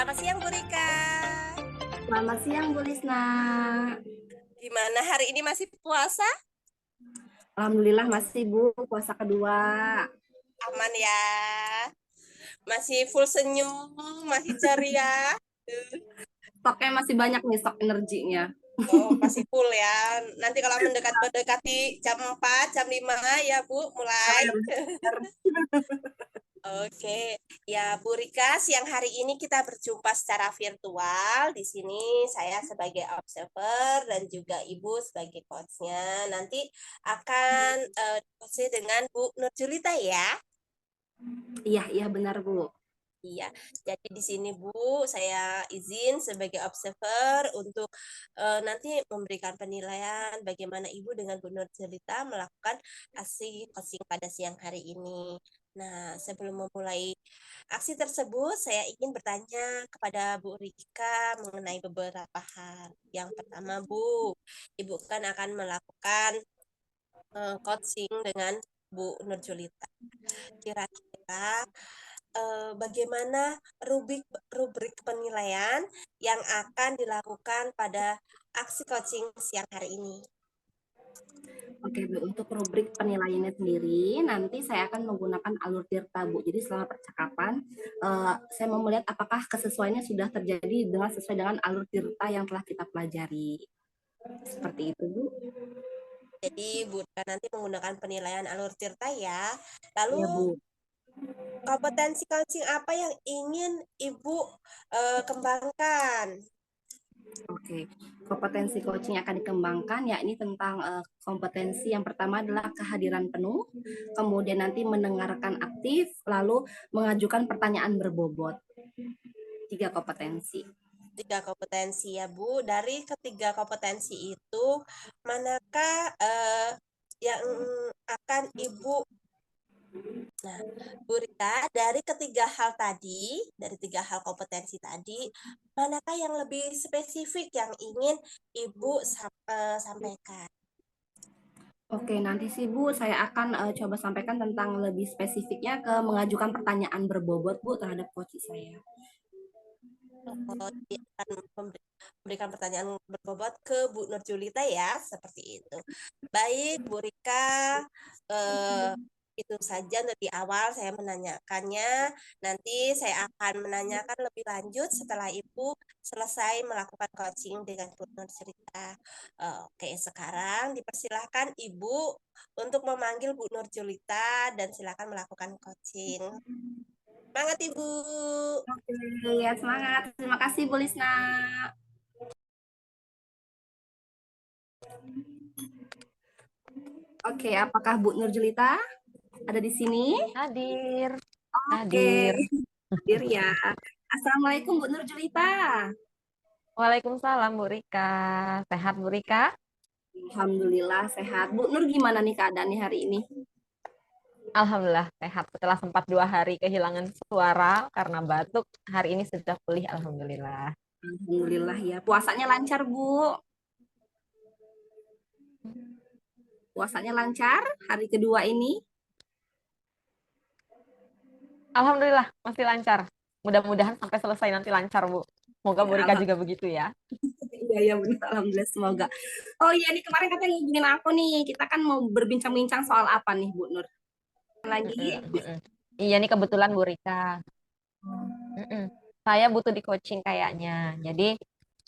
Selamat siang Bu Rika. Selamat siang Bu Lisna. Gimana hari ini masih puasa? Alhamdulillah masih Bu, puasa kedua. Aman ya? Masih full senyum, masih ceria? Stoknya masih banyak nih, stok energinya. Oh, masih full ya. Nanti kalau mendekati jam 4, jam 5 ya Bu, mulai. Oke, ya Bu Rika, siang hari ini kita berjumpa secara virtual. Di sini saya sebagai observer dan juga Ibu sebagai coachnya. Nanti akan coachnya dengan Bu Nurjulita ya. Iya, iya benar Bu. Iya, jadi di sini Bu, saya izin sebagai observer untuk nanti memberikan penilaian bagaimana Ibu dengan Bu Nurjulita melakukan aksi coaching pada siang hari ini. Nah, sebelum memulai aksi tersebut, saya ingin bertanya kepada Bu Rika mengenai beberapa hal. Yang pertama, Bu, Ibu kan akan melakukan coaching dengan Bu Nurjulita. Kira-kira bagaimana rubrik penilaian yang akan dilakukan pada aksi coaching siang hari ini. Oke Bu, untuk rubrik penilaiannya sendiri, nanti saya akan menggunakan alur tirta Bu. Jadi selama percakapan, saya mau melihat apakah kesesuaiannya sudah terjadi sesuai dengan alur tirta yang telah kita pelajari. Seperti itu Bu. Jadi Bu Rika nanti menggunakan penilaian alur tirta ya. Ya Lalu Bu. kompetensi coaching apa yang ingin Ibu kembangkan? Oke, kompetensi coaching yang akan dikembangkan yakni tentang kompetensi yang pertama adalah kehadiran penuh, kemudian nanti mendengarkan aktif, lalu mengajukan pertanyaan berbobot. 3 kompetensi. 3 kompetensi ya Bu. Dari ketiga kompetensi itu, manakah yang akan Ibu. Nah, Bu Rika, dari dari 3 hal kompetensi tadi, manakah yang lebih spesifik yang ingin Ibu sampaikan? Oke, nanti sih Bu, saya akan coba sampaikan tentang lebih spesifiknya ke mengajukan pertanyaan berbobot Bu terhadap coach saya. Dia akan memberikan pertanyaan berbobot ke Bu Nurjulita ya, seperti itu. Baik, Bu Rika, itu saja untuk di awal saya menanyakannya. Nanti saya akan menanyakan lebih lanjut setelah Ibu selesai melakukan coaching dengan Bu Nurjulita. Oke, sekarang dipersilahkan Ibu untuk memanggil Bu Nurjulita dan silakan melakukan coaching. Semangat Ibu. Oke, ya semangat. Terima kasih Bu Lisna. Oke, apakah Bu Nurjulita ada di sini? Hadir, Oke, hadir. hadir ya. Assalamualaikum Bu Nurjulita. Waalaikumsalam Bu Rika. Sehat Bu Rika? Alhamdulillah sehat. Bu Nur gimana nih keadaannya hari ini? Alhamdulillah sehat. Setelah sempat 2 hari kehilangan suara karena batuk, hari ini sudah pulih. Alhamdulillah. Alhamdulillah ya. Puasanya lancar Bu. Puasanya lancar hari kedua ini. Alhamdulillah masih lancar. Mudah-mudahan sampai selesai nanti lancar Bu. Semoga Ya, Bu Rika juga begitu ya. iya ya benar. Alhamdulillah semoga. Oh iya nih kemarin katanya ngubungin aku nih. Kita kan mau berbincang-bincang soal apa nih Bu Nur? Lagi. Iya nih kebetulan Bu Rika. Mm-mm. Saya butuh di coaching kayaknya. Jadi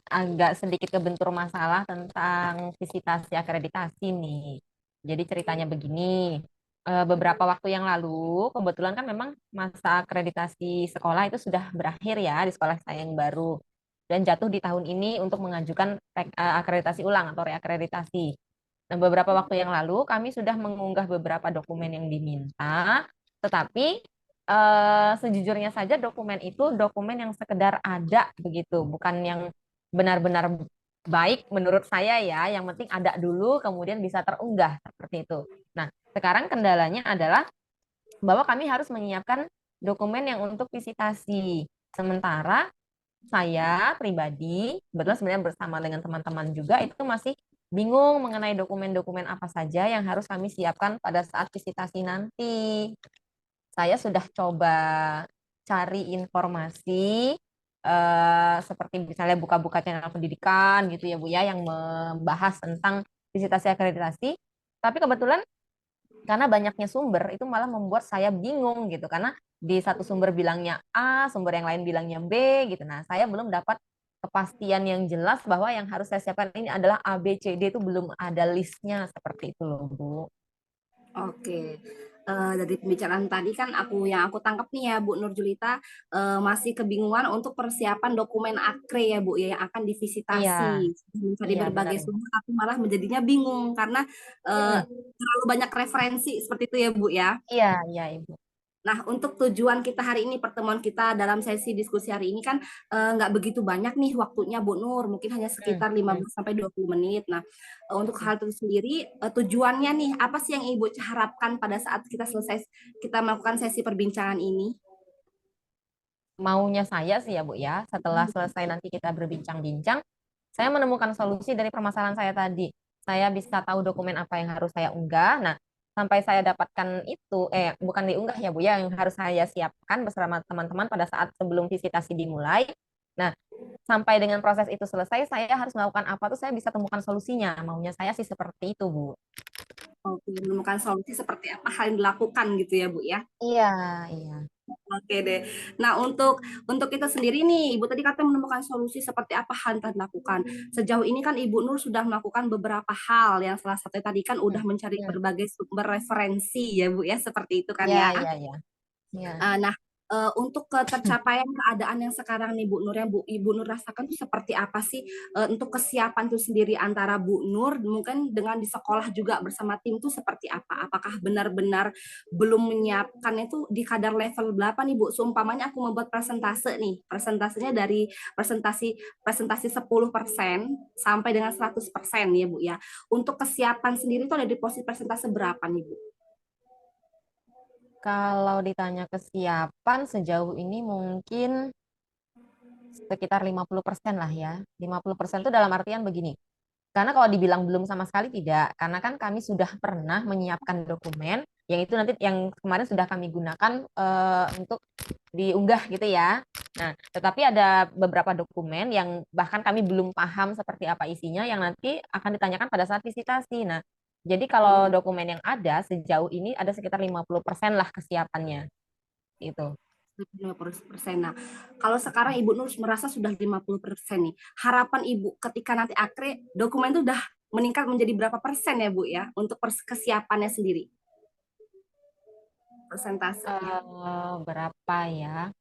agak sedikit kebentur masalah tentang visitasi akreditasi nih. Jadi ceritanya begini, beberapa waktu yang lalu, kebetulan kan memang masa akreditasi sekolah itu sudah berakhir ya di sekolah saya yang baru. Dan jatuh di tahun ini untuk mengajukan akreditasi ulang atau reakreditasi. Nah, beberapa waktu yang lalu kami sudah mengunggah beberapa dokumen yang diminta, tetapi sejujurnya saja dokumen itu dokumen yang sekedar ada begitu, bukan yang benar-benar baik menurut saya ya. Yang penting ada dulu, kemudian bisa terunggah seperti itu. Nah, sekarang kendalanya adalah bahwa kami harus menyiapkan dokumen yang untuk visitasi. Sementara saya pribadi, kebetulan sebenarnya bersama dengan teman-teman juga itu masih bingung mengenai dokumen-dokumen apa saja yang harus kami siapkan pada saat visitasi nanti. Saya sudah coba cari informasi, seperti misalnya buka-buka channel pendidikan gitu ya Bu ya, yang membahas tentang visitasi akreditasi. Tapi kebetulan karena banyaknya sumber itu malah membuat saya bingung gitu, karena di satu sumber bilangnya A, sumber yang lain bilangnya B gitu. Nah, saya belum dapat kepastian yang jelas bahwa yang harus saya siapkan ini adalah A, B, C, D, itu belum ada listnya seperti itu loh Bu. Oke. Dari pembicaraan tadi kan yang aku tangkap nih ya Bu Nur Julita, masih kebingungan untuk persiapan dokumen akre ya Bu ya, yang akan Iya, divisitasi. Mencari iya benar berbagai Bu. sumber tapi malah menjadinya bingung karena Mm-mm. terlalu banyak referensi seperti itu ya Bu ya. Iya, iya Ibu. Nah, untuk tujuan kita hari ini, pertemuan kita dalam sesi diskusi hari ini kan nggak begitu banyak nih waktunya Bu Nur, mungkin hanya Mm, sekitar mm, 15 sampai 20 menit. Nah, untuk mm. hal itu sendiri, tujuannya nih, apa sih yang Ibu harapkan pada saat kita melakukan sesi perbincangan ini? Maunya saya sih ya Bu ya, setelah selesai nanti kita berbincang-bincang, saya menemukan solusi dari permasalahan saya tadi. Saya bisa tahu dokumen apa yang harus saya unggah. Nah, sampai saya dapatkan itu, bukan diunggah ya Bu ya, yang harus saya siapkan bersama teman-teman pada saat sebelum visitasi dimulai. Nah, sampai dengan proses itu selesai, saya harus melakukan apa tuh saya bisa temukan solusinya. Maunya saya sih seperti itu Bu. Oke, menemukan solusi seperti apa hal yang dilakukan gitu ya Bu ya. Iya, iya. Oke deh. Nah, untuk kita sendiri nih, Ibu tadi katanya menemukan solusi seperti apa hal yang telah dilakukan. Sejauh ini kan Ibu Nur sudah melakukan beberapa hal yang salah satunya tadi kan Hmm, udah mencari hmm. berbagai sumber referensi ya Bu ya, seperti itu kan Iya, ya. iya, iya. Iya. Nah, untuk tercapaian keadaan yang sekarang nih Bu Nur, yang Ibu Nur rasakan tuh seperti apa sih untuk kesiapan tuh sendiri antara Bu Nur mungkin dengan di sekolah juga bersama tim tuh seperti apa? Apakah benar-benar belum menyiapkan itu di kadar level berapa nih Bu? Seumpamanya aku membuat presentase nih, presentasinya dari presentasi presentasi 10% sampai dengan 100% ya Bu ya. Untuk kesiapan sendiri tuh ada di posisi presentase berapa nih Bu? Kalau ditanya kesiapan sejauh ini mungkin sekitar 50% lah ya. 50% itu dalam artian begini. Karena kalau dibilang belum sama sekali tidak, karena kan kami sudah pernah menyiapkan dokumen yang itu nanti yang kemarin sudah kami gunakan untuk diunggah gitu ya. Nah, tetapi ada beberapa dokumen yang bahkan kami belum paham seperti apa isinya yang nanti akan ditanyakan pada saat visitasi. Nah, jadi kalau dokumen yang ada sejauh ini ada sekitar 50% lah kesiapannya gitu. 50%. Nah, kalau sekarang Ibu Nur merasa sudah 50% nih, harapan Ibu ketika nanti akre dokumen itu udah meningkat menjadi berapa persen ya Bu ya untuk kesiapannya sendiri persentasenya? Berapa ya?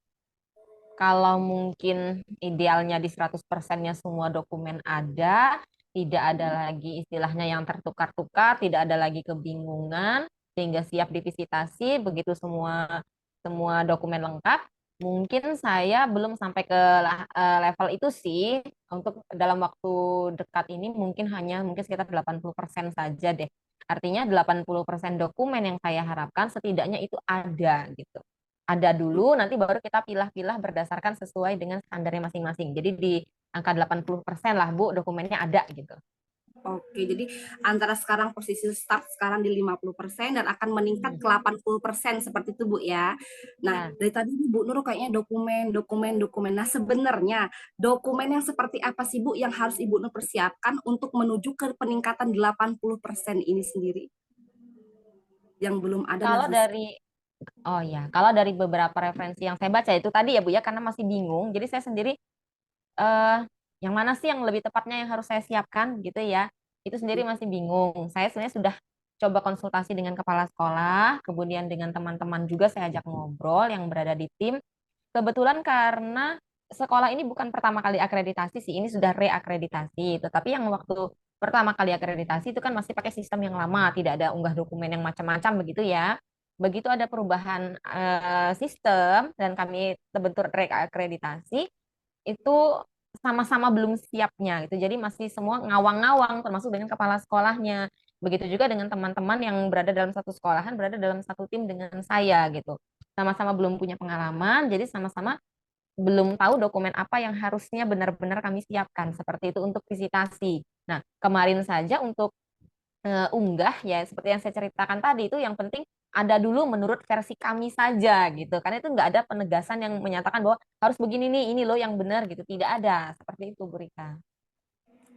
Kalau mungkin idealnya di 100%-nya semua dokumen ada, tidak ada lagi istilahnya yang tertukar-tukar, tidak ada lagi kebingungan, sehingga siap divisitasi, begitu semua semua dokumen lengkap. Mungkin saya belum sampai ke level itu sih. Untuk dalam waktu dekat ini mungkin sekitar 80% saja deh. Artinya 80% dokumen yang saya harapkan setidaknya itu ada gitu. Ada dulu, nanti baru kita pilah-pilah berdasarkan sesuai dengan standarnya masing-masing. Jadi di angka 80% lah Bu, dokumennya ada gitu. Oke, jadi antara sekarang posisi start sekarang di 50% dan akan meningkat Hmm. ke 80% seperti itu Bu ya. Nah, Ya. dari tadi Bu Nur kayaknya dokumen. Nah, sebenarnya dokumen yang seperti apa sih Bu yang harus Ibu Nur persiapkan untuk menuju ke peningkatan 80% ini sendiri? Yang belum ada dan Kalau harus. dari Oh ya, kalau dari beberapa referensi yang saya baca itu tadi ya Bu ya, karena masih bingung, jadi saya sendiri eh yang mana sih yang lebih tepatnya yang harus saya siapkan gitu ya. Itu sendiri masih bingung. Saya sebenarnya sudah coba konsultasi dengan kepala sekolah, kemudian dengan teman-teman juga saya ajak ngobrol yang berada di tim. Kebetulan karena sekolah ini bukan pertama kali akreditasi sih, ini sudah reakreditasi. Tetapi yang waktu pertama kali akreditasi itu kan masih pakai sistem yang lama, tidak ada unggah dokumen yang macam-macam begitu ya. Begitu ada perubahan sistem dan kami terbentuk reakreditasi, itu sama-sama belum siapnya gitu. Jadi masih semua ngawang-ngawang termasuk dengan kepala sekolahnya. Begitu juga dengan teman-teman yang berada dalam satu sekolahan, berada dalam satu tim dengan saya gitu. Sama-sama belum punya pengalaman, jadi sama-sama belum tahu dokumen apa yang harusnya benar-benar kami siapkan. Seperti itu untuk visitasi. Nah, kemarin saja untuk unggah ya seperti yang saya ceritakan tadi itu yang penting ada dulu menurut versi kami saja gitu. Karena itu nggak ada penegasan yang menyatakan bahwa harus begini nih, ini loh yang benar gitu. Tidak ada seperti itu, Bu Rika.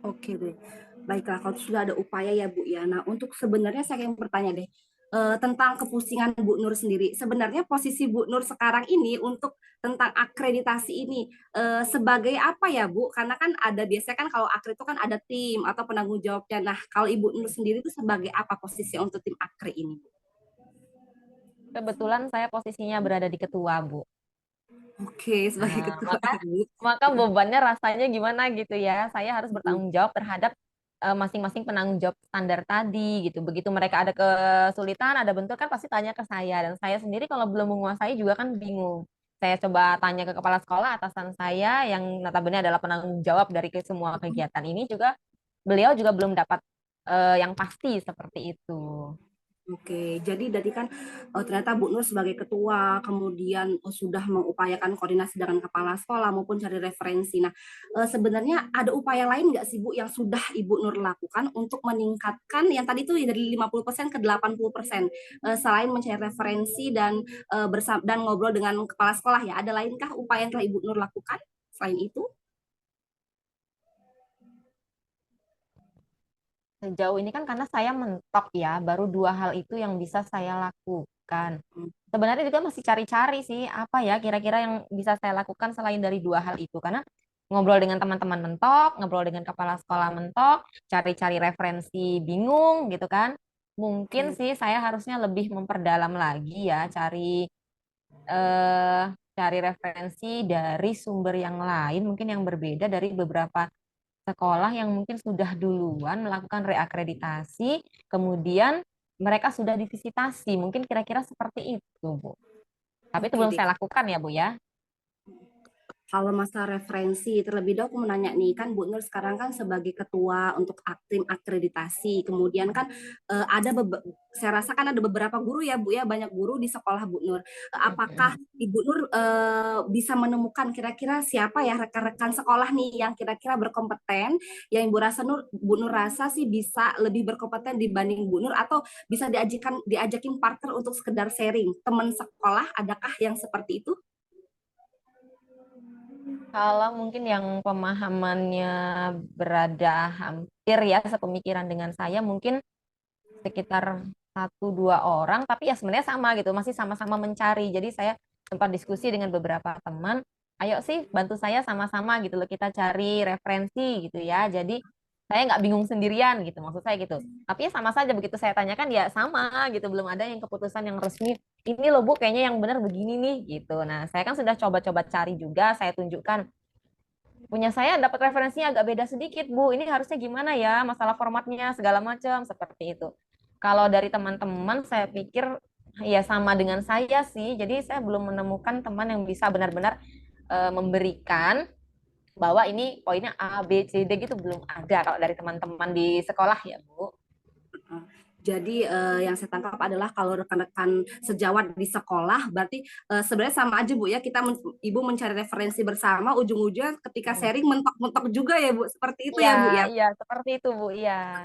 Oke deh, baiklah kalau sudah ada upaya ya Bu ya. Nah untuk sebenarnya saya ingin bertanya deh tentang kepusingan Bu Nur sendiri. Sebenarnya posisi Bu Nur sekarang ini untuk tentang akreditasi ini sebagai apa ya Bu? Karena kan ada biasanya kan kalau akre itu kan ada tim atau penanggung jawabnya. Nah kalau Ibu Nur sendiri itu sebagai apa posisi untuk tim akre ini Bu? Kebetulan saya posisinya berada di ketua, Bu. Oke, sebagai Nah, ketua maka Bu. maka bebannya rasanya gimana gitu ya. Saya harus Mm, bertanggung jawab terhadap masing-masing penanggung jawab standar tadi gitu. Begitu mereka ada kesulitan, ada bentuk kan pasti tanya ke saya dan saya sendiri kalau belum menguasai juga kan bingung. Saya coba tanya ke kepala sekolah atasan saya yang notabene adalah penanggung jawab dari semua kegiatan ini juga beliau juga belum dapat yang pasti seperti itu. Oke, jadi dari kan ternyata Bu Nur sebagai ketua, kemudian sudah mengupayakan koordinasi dengan kepala sekolah maupun cari referensi. Nah, sebenarnya ada upaya lain nggak sih Bu yang sudah Ibu Nur lakukan untuk meningkatkan yang tadi itu dari 50% ke 80%, selain mencari referensi dan dan ngobrol dengan kepala sekolah ya. Ada lainkah upaya yang telah Ibu Nur lakukan selain itu? Sejauh ini kan karena saya mentok ya, baru dua hal itu yang bisa saya lakukan. Hmm, Sebenarnya juga masih cari-cari sih apa ya kira-kira yang bisa saya lakukan selain dari dua hal itu. Karena ngobrol dengan teman-teman mentok, ngobrol dengan kepala sekolah mentok, cari-cari referensi bingung gitu kan. Mungkin Oke. sih saya harusnya lebih memperdalam lagi ya, eh, cari referensi dari sumber yang lain, mungkin yang berbeda dari beberapa sekolah yang mungkin sudah duluan melakukan reakreditasi, kemudian mereka sudah divisitasi. Mungkin kira-kira seperti itu, Bu. Tapi itu Oke belum deh. saya lakukan ya, Bu ya. Kalau masalah referensi, terlebih dahulu aku mau nanya nih, kan Bu Nur sekarang kan sebagai ketua untuk tim akreditasi, kemudian kan saya rasa kan ada beberapa guru ya Bu ya, banyak guru di sekolah Bu Nur. Apakah Ibu Nur bisa menemukan kira-kira siapa ya rekan-rekan sekolah nih yang kira-kira berkompeten, yang Bu Nur rasa sih bisa lebih berkompeten dibanding Bu Nur atau bisa diajakin partner untuk sekedar sharing. Teman sekolah adakah yang seperti itu? Kalau mungkin yang pemahamannya berada hampir ya sepemikiran dengan saya, mungkin sekitar satu dua orang, tapi ya sebenarnya sama gitu, masih sama-sama mencari. Jadi saya sempat diskusi dengan beberapa teman, ayo sih bantu saya sama-sama gitu loh, kita cari referensi gitu ya. Jadi saya nggak bingung sendirian gitu, maksud saya gitu. Tapi ya sama saja begitu saya tanyakan ya sama gitu, belum ada yang keputusan yang resmi. Ini loh Bu, kayaknya yang benar begini nih gitu. Nah, saya kan sudah coba-coba cari juga, saya tunjukkan punya saya dapat referensinya agak beda sedikit, Bu. Ini harusnya gimana ya, masalah formatnya, segala macam, seperti itu. Kalau dari teman-teman, saya pikir ya sama dengan saya sih. Jadi saya belum menemukan teman yang bisa benar-benar memberikan bahwa ini poinnya A, B, C, D gitu belum ada kalau dari teman-teman di sekolah ya, Bu. Jadi yang saya tangkap adalah kalau rekan-rekan sejawat di sekolah berarti sebenarnya sama aja Bu ya kita Ibu mencari referensi bersama ujung-ujungnya ketika Hmm. sharing mentok-mentok juga ya Bu seperti itu Iya, ya Bu ya. iya, seperti itu, Bu. Iya.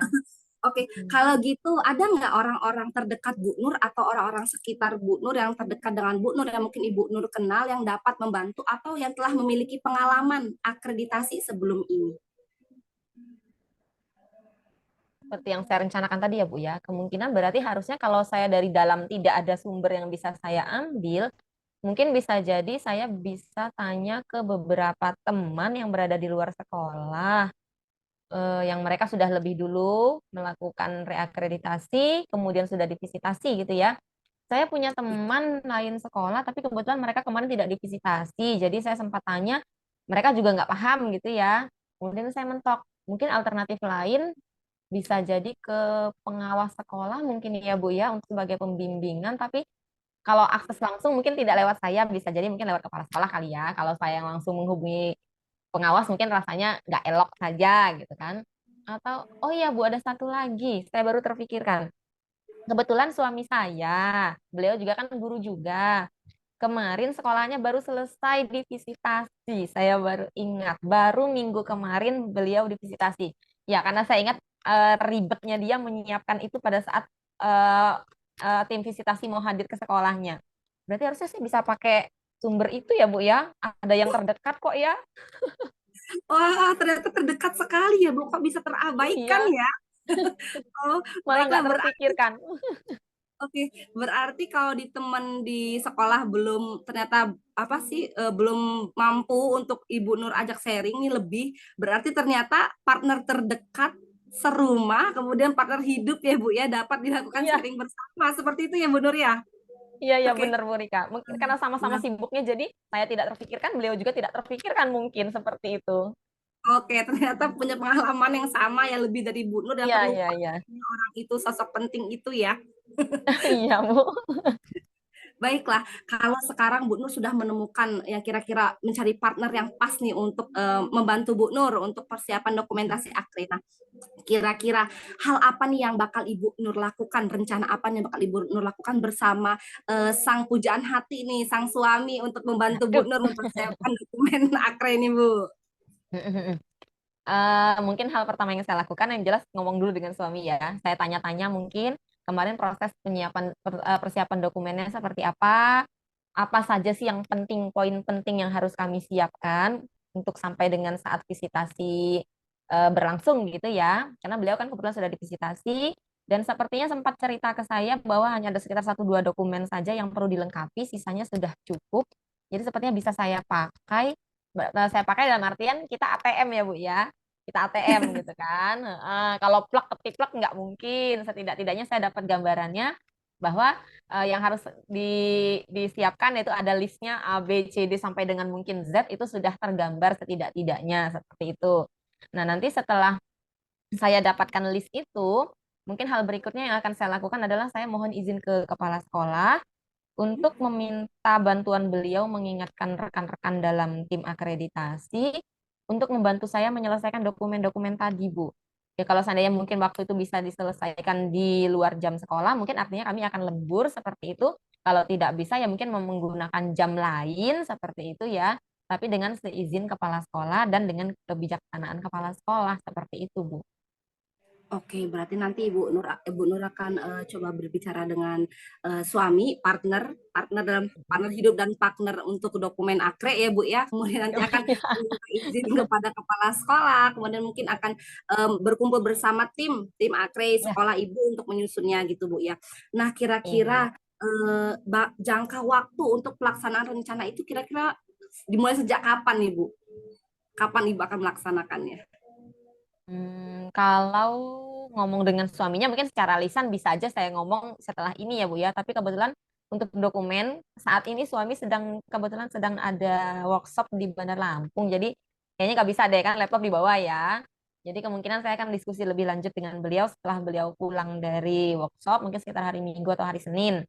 Oke, kalau gitu ada nggak orang-orang terdekat Bu Nur atau orang-orang sekitar Bu Nur yang terdekat dengan Bu Nur yang mungkin Ibu Nur kenal yang dapat membantu atau yang telah memiliki pengalaman akreditasi sebelum ini? Seperti yang saya rencanakan tadi ya, Bu ya. Kemungkinan berarti harusnya kalau saya dari dalam tidak ada sumber yang bisa saya ambil, mungkin bisa jadi saya bisa tanya ke beberapa teman yang berada di luar sekolah, yang mereka sudah lebih dulu melakukan reakreditasi, kemudian sudah divisitasi gitu ya. Saya punya teman lain sekolah, tapi kebetulan mereka kemarin tidak divisitasi, jadi saya sempat tanya, mereka juga nggak paham gitu ya. Kemudian saya mentok, mungkin alternatif lain bisa jadi ke pengawas sekolah mungkin ya Bu ya, untuk sebagai pembimbingan, tapi kalau akses langsung mungkin tidak lewat saya, bisa jadi mungkin lewat kepala sekolah kali ya. Kalau saya yang langsung menghubungi pengawas mungkin rasanya nggak elok saja gitu kan. Atau, oh iya Bu, ada satu lagi, saya baru terpikirkan. Kebetulan suami saya, beliau juga kan guru juga. Kemarin sekolahnya baru selesai divisitasi. Saya baru ingat, baru minggu kemarin beliau divisitasi. Ya, karena saya ingat ribetnya dia menyiapkan itu pada saat eh, tim visitasi mau hadir ke sekolahnya. Berarti harusnya sih bisa pakai sumber itu ya, Bu ya. Ada yang terdekat kok ya. Wah, ternyata terdekat sekali ya, Bu. Kok bisa terabaikan Iya, ya? Oh, malah baiklah. nggak terpikirkan. Oke, berarti kalau di teman di sekolah belum ternyata apa sih belum mampu untuk Ibu Nur ajak sharing nih lebih, berarti ternyata partner terdekat serumah, kemudian partner hidup ya Bu ya dapat dilakukan Iya, sharing bersama seperti itu ya Bu Nur ya. iya, iya Oke. bener Bu Rika. Mungkin karena sama-sama Nah, sibuknya, jadi saya tidak terpikirkan, beliau juga tidak terpikirkan mungkin seperti itu. oke, ternyata punya pengalaman yang sama ya lebih dari Bu Nur yang Iya, iya, terlupa iya. orang itu sosok penting itu ya. Iya, Bu. Baiklah, kalau sekarang Bu Nur sudah menemukan yang kira-kira mencari partner yang pas nih untuk membantu Bu Nur untuk persiapan dokumentasi akre. Nah, kira-kira hal apa nih yang bakal Ibu Nur lakukan? Rencana apa nih yang bakal Ibu Nur lakukan bersama sang pujaan hati nih, sang suami untuk membantu Bu Aduh. Nur mempersiapkan dokumen akre ini, Bu? Mungkin hal pertama yang saya lakukan yang jelas ngomong dulu dengan suami ya. Saya tanya-tanya mungkin kemarin proses penyiapan persiapan dokumennya seperti apa saja sih yang penting, poin penting yang harus kami siapkan untuk sampai dengan saat visitasi berlangsung gitu ya. Karena beliau kan kebetulan sudah divisitasi dan sepertinya sempat cerita ke saya bahwa hanya ada sekitar 1-2 dokumen saja yang perlu dilengkapi, sisanya sudah cukup. Jadi sepertinya bisa saya pakai. Saya pakai dalam artian kita ATM ya Bu ya, kita ATM gitu kan. Kalau plak ketik plak nggak mungkin. Setidak-tidaknya saya dapat gambarannya bahwa yang harus disiapkan itu ada listnya A, B, C, D sampai dengan mungkin Z itu sudah tergambar setidak-tidaknya seperti itu. Nah, nanti setelah saya dapatkan list itu, mungkin hal berikutnya yang akan saya lakukan adalah saya mohon izin ke kepala sekolah untuk meminta bantuan beliau mengingatkan rekan-rekan dalam tim akreditasi untuk membantu saya menyelesaikan dokumen-dokumen tadi, Bu. Ya, kalau seandainya mungkin waktu itu bisa diselesaikan di luar jam sekolah, mungkin artinya kami akan lembur seperti itu. Kalau tidak bisa, ya mungkin menggunakan jam lain seperti itu ya. Tapi dengan seizin kepala sekolah dan dengan kebijaksanaan kepala sekolah seperti itu, Bu. Oke, berarti nanti Ibu Nur akan coba berbicara dengan suami, partner dalam partner hidup dan partner untuk dokumen akre ya Bu ya. Kemudian nanti Oh akan iya, meminta izin kepada kepala sekolah, kemudian mungkin akan berkumpul bersama tim akre ya. sekolah Ibu untuk menyusunnya gitu Bu ya. Nah, Iya. kira-kira jangka waktu untuk pelaksanaan rencana itu kira-kira dimulai sejak kapan nih Bu? Kapan Ibu akan melaksanakannya? Kalau ngomong dengan suaminya mungkin secara lisan bisa aja saya ngomong setelah ini ya Bu ya. Tapi kebetulan untuk dokumen saat ini suami kebetulan sedang ada workshop di Bandar Lampung. Jadi kayaknya nggak bisa deh kan laptop di bawah ya. Jadi kemungkinan saya akan diskusi lebih lanjut dengan beliau setelah beliau pulang dari workshop mungkin sekitar hari Minggu atau hari Senin.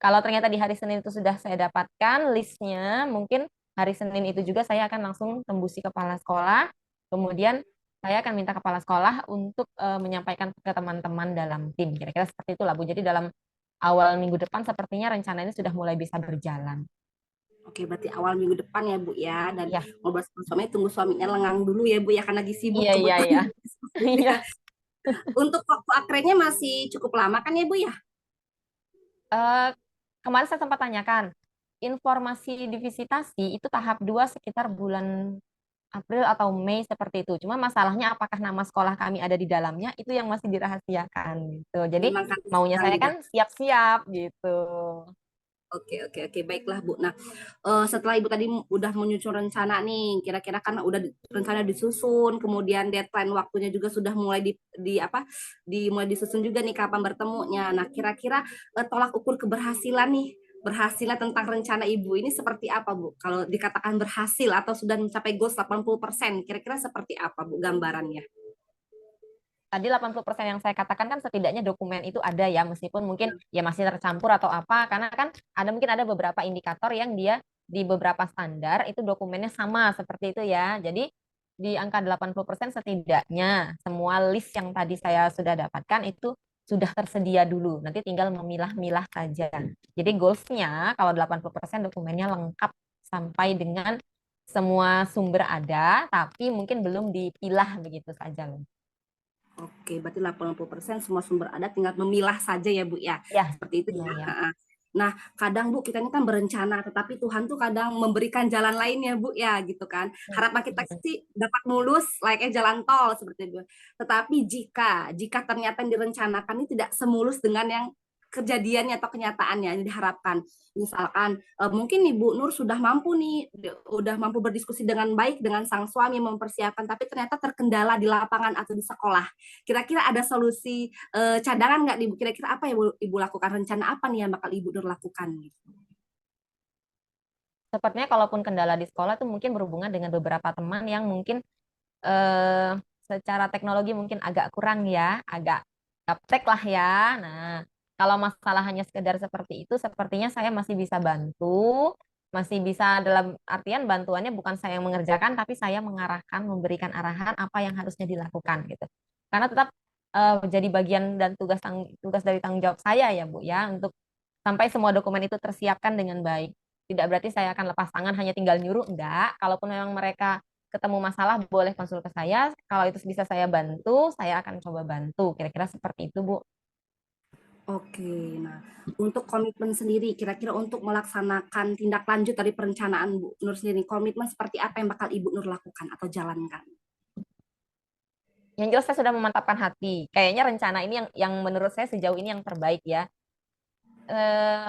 Kalau ternyata di hari Senin itu sudah saya dapatkan listnya, mungkin hari Senin itu juga saya akan langsung tembusi kepala sekolah. Kemudian saya akan minta kepala sekolah untuk menyampaikan ke teman-teman dalam tim. Kira-kira seperti itulah, Bu. Jadi dalam awal minggu depan sepertinya rencana ini sudah mulai bisa berjalan. Oke, berarti awal minggu depan ya, Bu ya. Dan Iya, ngobrol sama suami, tunggu suaminya lengang dulu ya, Bu ya, karena lagi sibuk iya, iya, iya. kebetulan. Iya. Ya. Untuk waktu akrenya masih cukup lama kan ya, Bu ya? Eh, Kemarin saya sempat tanyakan, informasi di visitasi itu tahap 2 sekitar bulan April atau Mei seperti itu. Cuma masalahnya apakah nama sekolah kami ada di dalamnya itu yang masih dirahasiakan gitu. Jadi Memang kan maunya sedang saya kan dibahas. siap-siap gitu. Oke, baiklah Bu. Nah, setelah Ibu tadi udah menyusun rencana nih, kira-kira kan udah rencana disusun, kemudian deadline waktunya juga sudah mulai mulai disusun juga nih kapan bertemunya. Nah, kira-kira tolak ukur keberhasilan nih, berhasilnya tentang rencana Ibu ini seperti apa Bu? Kalau dikatakan berhasil atau sudah mencapai goals 80%, kira-kira seperti apa Bu gambarannya? Tadi 80% yang saya katakan kan setidaknya dokumen itu ada ya, meskipun mungkin ya masih tercampur atau apa, karena kan mungkin ada beberapa indikator yang dia di beberapa standar itu dokumennya sama seperti itu ya. Jadi di angka 80% setidaknya semua list yang tadi saya sudah dapatkan itu sudah tersedia dulu. Nanti tinggal memilah-milah saja. Jadi goals-nya kalau 80% dokumennya lengkap sampai dengan semua sumber ada, tapi mungkin belum dipilah begitu saja loh. Oke, berarti 80% semua sumber ada, tinggal memilah saja ya Bu ya, Ya, seperti itu iya, ya. iya. Heeh. Nah, kadang Bu kita ini kan berencana, tetapi Tuhan tuh kadang memberikan jalan lain ya Bu ya, gitu kan. Harapan kita sih dapat mulus, layaknya jalan tol seperti itu. Tetapi jika ternyata yang direncanakan ini tidak semulus dengan yang kejadiannya atau kenyataannya yang diharapkan. Misalkan mungkin Ibu Nur sudah mampu nih, udah mampu berdiskusi dengan baik dengan sang suami mempersiapkan, tapi ternyata terkendala di lapangan atau di sekolah. Kira-kira ada solusi cadangan nggak nih Bu? Kira-kira apa yang Ibu lakukan? Rencana apa nih yang bakal Ibu Nur lakukan? Sepertinya kalaupun kendala di sekolah tuh mungkin berhubungan dengan beberapa teman yang mungkin eh, secara teknologi mungkin agak kurang ya, agak gaptek lah ya. Nah, kalau masalah hanya sekedar seperti itu, sepertinya saya masih bisa bantu, masih bisa dalam artian bantuannya bukan saya yang mengerjakan, tapi saya mengarahkan, memberikan arahan apa yang harusnya dilakukan gitu. Karena tetap jadi bagian dan tugas dari tanggung jawab saya ya Bu ya, untuk sampai semua dokumen itu tersiapkan dengan baik. Tidak berarti saya akan lepas tangan hanya tinggal nyuruh, enggak. Kalaupun memang mereka ketemu masalah boleh konsul ke saya. Kalau itu bisa saya bantu, saya akan coba bantu. Kira-kira seperti itu, Bu. Oke, nah untuk komitmen sendiri, kira-kira untuk melaksanakan tindak lanjut dari perencanaan Bu Nur sendiri, komitmen seperti apa yang bakal Ibu Nur lakukan atau jalankan? Yang jelas saya sudah memantapkan hati. Kayaknya rencana ini yang menurut saya sejauh ini yang terbaik ya. Eh,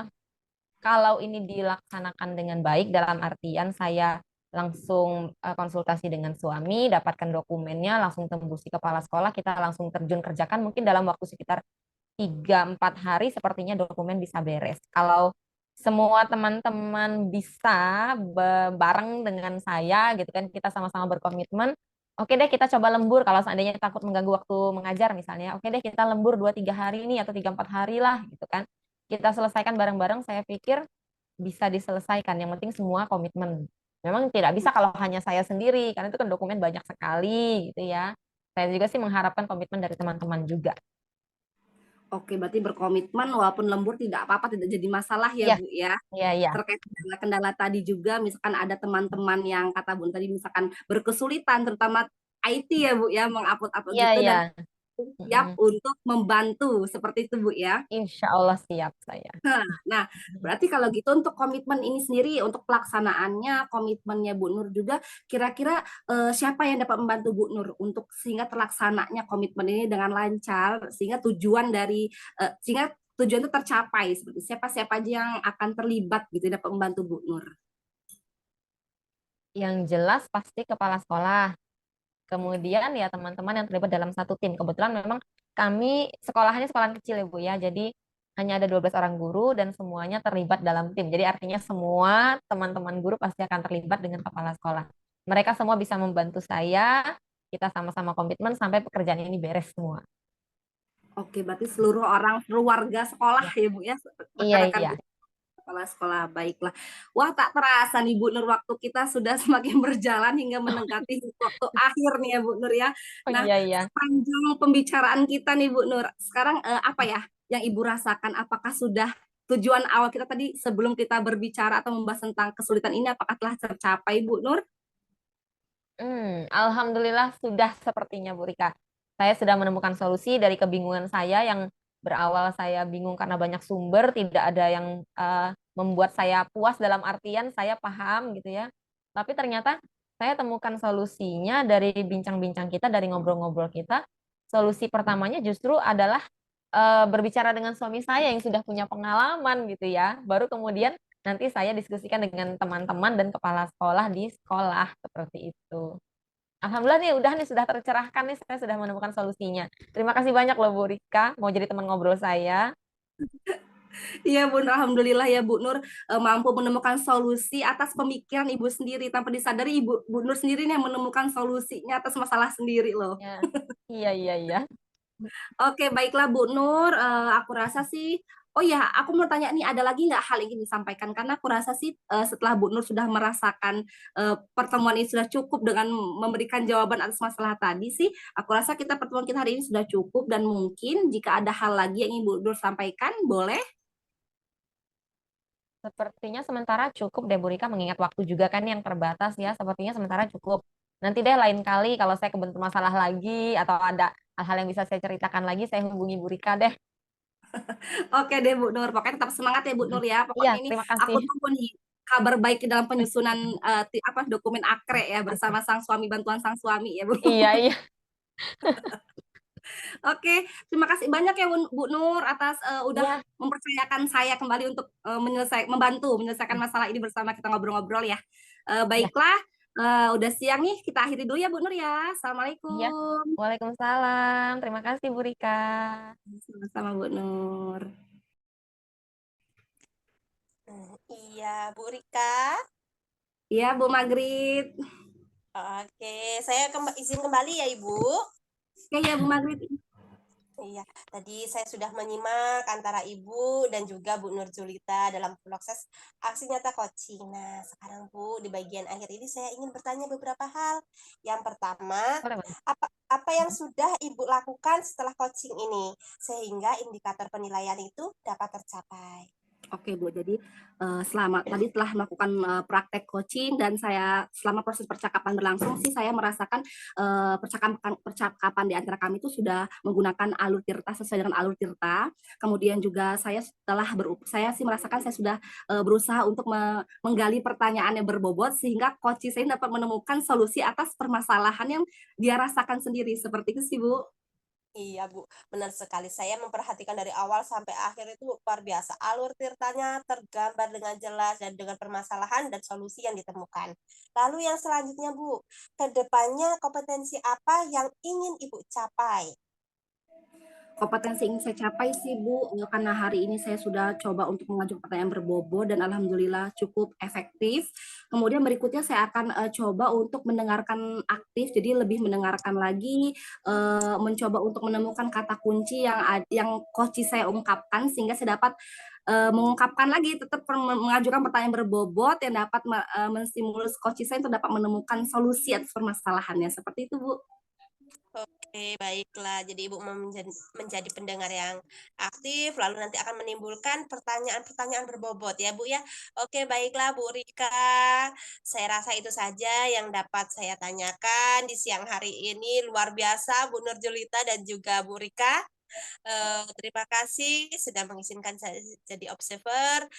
Kalau ini dilaksanakan dengan baik dalam artian saya langsung konsultasi dengan suami, dapatkan dokumennya, langsung tembusi kepala sekolah, kita langsung terjun kerjakan mungkin dalam waktu sekitar 3-4 hari sepertinya dokumen bisa beres. Kalau semua teman-teman bisa bareng dengan saya gitu kan, kita sama-sama berkomitmen, oke deh kita coba lembur kalau seandainya takut mengganggu waktu mengajar misalnya, oke deh kita lembur 2-3 hari ini atau 3-4 hari lah gitu kan. Kita selesaikan bareng-bareng, saya pikir bisa diselesaikan. Yang penting semua komitmen. Memang tidak bisa kalau hanya saya sendiri, karena itu kan dokumen banyak sekali gitu ya. Saya juga sih mengharapkan komitmen dari teman-teman juga. Oke, berarti berkomitmen walaupun lembur tidak apa-apa, tidak jadi masalah ya Iya, Bu ya. iya, iya. Terkait kendala-kendala tadi juga, misalkan ada teman-teman yang kata Bu tadi misalkan berkesulitan, terutama IT ya Bu ya, mengupload-upload Iya, gitu iya. dan siap Mm-mm. untuk membantu seperti itu Bu ya. Insya Allah siap saya. Nah, berarti kalau gitu untuk komitmen ini sendiri, untuk pelaksanaannya, komitmennya Bu Nur juga, kira-kira siapa yang dapat membantu Bu Nur untuk sehingga terlaksananya komitmen ini dengan lancar, sehingga tujuan itu tercapai, seperti siapa-siapa aja yang akan terlibat gitu dapat membantu Bu Nur. Yang jelas pasti kepala sekolah. Kemudian ya teman-teman yang terlibat dalam satu tim. Kebetulan memang kami sekolahnya sekolah kecil ya Bu ya. Jadi hanya ada 12 orang guru dan semuanya terlibat dalam tim. Jadi artinya semua teman-teman guru pasti akan terlibat dengan kepala sekolah. Mereka semua bisa membantu saya. Kita sama-sama komitmen sampai pekerjaan ini beres semua. Oke, berarti seluruh orang, seluruh warga sekolah Ya. ya Bu ya, Iya, rekan-rekan iya. kepala sekolah, baiklah. Wah, tak terasa nih Bu Nur, waktu kita sudah semakin berjalan hingga mendekati waktu akhir nih ya Bu Nur ya. Oh Nah, iya, iya. sepanjang pembicaraan kita nih Bu Nur, sekarang apa ya yang Ibu rasakan? Apakah sudah tujuan awal kita tadi sebelum kita berbicara atau membahas tentang kesulitan ini, apakah telah tercapai Bu Nur? Alhamdulillah sudah sepertinya Bu Rika. Saya sudah menemukan solusi dari kebingungan saya yang berawal saya bingung karena banyak sumber, tidak ada yang membuat saya puas dalam artian saya paham gitu ya. Tapi ternyata saya temukan solusinya dari bincang-bincang kita, dari ngobrol-ngobrol kita. Solusi pertamanya justru adalah berbicara dengan suami saya yang sudah punya pengalaman gitu ya. Baru kemudian nanti saya diskusikan dengan teman-teman dan kepala sekolah di sekolah seperti itu. Alhamdulillah nih udah nih sudah tercerahkan nih saya sudah menemukan solusinya. Terima kasih banyak loh Bu Rika mau jadi teman ngobrol saya. Iya Bu Nur, alhamdulillah ya Bu Nur mampu menemukan solusi atas pemikiran Ibu sendiri tanpa disadari Bu Nur sendiri nih yang menemukan solusinya atas masalah sendiri loh. Ya. Iya, iya, iya. Oke, baiklah Bu Nur. Aku rasa sih, oh ya, aku mau tanya nih, ada lagi nggak hal yang ingin disampaikan? Karena aku rasa sih setelah Bu Nur sudah merasakan pertemuan ini sudah cukup dengan memberikan jawaban atas masalah tadi sih, aku rasa pertemuan kita hari ini sudah cukup dan mungkin jika ada hal lagi yang ingin Bu Nur sampaikan, boleh? Sepertinya sementara cukup deh Bu Rika mengingat waktu juga kan yang terbatas ya. Sepertinya sementara cukup. Nanti deh lain kali kalau saya kebentur masalah lagi atau ada hal-hal yang bisa saya ceritakan lagi, saya hubungi Bu Rika deh. Oke deh Bu Nur, pokoknya tetap semangat ya Bu Nur ya. Iya, Pokoknya ini terima aku kasih. tunggu nih kabar baik dalam penyusunan dokumen akre ya bersama sang suami, bantuan sang suami ya Bu. Iya, iya. Oke, terima kasih banyak ya Bu Nur atas udah Iya, mempercayakan saya kembali untuk membantu menyelesaikan masalah ini bersama kita ngobrol-ngobrol ya. iya, Baiklah, udah siang nih, kita akhiri dulu ya Bu Nur ya. iya. Assalamualaikum. Waalaikumsalam. Terima kasih Bu Rika. Sama-sama Bu Nur. Iya, Bu Rika. Iya Bu Magrit. Oke, saya izin kembali ya Ibu. Oke ya Bu Magrit. Iya, tadi saya sudah menyimak antara Ibu dan juga Bu Nur Julita dalam proses aksi nyata coaching. Nah, sekarang Bu, di bagian akhir ini saya ingin bertanya beberapa hal. Yang pertama, Boleh, boleh. apa yang sudah Ibu lakukan setelah coaching ini sehingga indikator penilaian itu dapat tercapai? Oke Bu, jadi selama tadi telah melakukan praktek coaching dan saya selama proses percakapan berlangsung sih saya merasakan percakapan di antara kami itu sudah menggunakan alur tirta sesuai dengan alur tirta. Kemudian juga saya saya sih merasakan saya sudah berusaha untuk menggali pertanyaan yang berbobot sehingga coaching saya dapat menemukan solusi atas permasalahan yang dia rasakan sendiri. Seperti itu sih Bu. Iya, Bu. Benar sekali. Saya memperhatikan dari awal sampai akhir itu luar biasa. Alur tirtanya tergambar dengan jelas dan dengan permasalahan dan solusi yang ditemukan. Lalu yang selanjutnya, Bu, ke depannya kompetensi apa yang ingin Ibu capai? Kompetensi yang saya capai sih Bu, karena hari ini saya sudah coba untuk mengajukan pertanyaan berbobot dan alhamdulillah cukup efektif. Kemudian berikutnya saya akan coba untuk mendengarkan aktif, jadi lebih mendengarkan lagi, mencoba untuk menemukan kata kunci yang coach saya ungkapkan sehingga saya dapat mengungkapkan lagi, tetap mengajukan pertanyaan berbobot yang dapat menstimulus coach saya untuk dapat menemukan solusi atas permasalahannya. Seperti itu Bu. Oke, baiklah. Jadi Ibu menjadi pendengar yang aktif, lalu nanti akan menimbulkan pertanyaan-pertanyaan berbobot ya, Bu ya. Oke, baiklah Bu Rika. Saya rasa itu saja yang dapat saya tanyakan di siang hari ini. Luar biasa Bu Nur Julita dan juga Bu Rika. Terima kasih sudah mengizinkan saya jadi observer.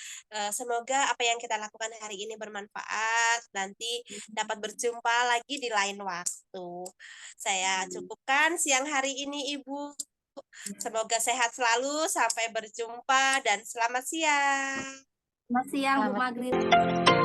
Semoga apa yang kita lakukan hari ini bermanfaat. Nanti dapat berjumpa lagi di lain waktu. Saya cukupkan siang hari ini, Ibu. Semoga sehat selalu. Sampai berjumpa dan selamat siang. Selamat siang Bu Selamat Maghrib.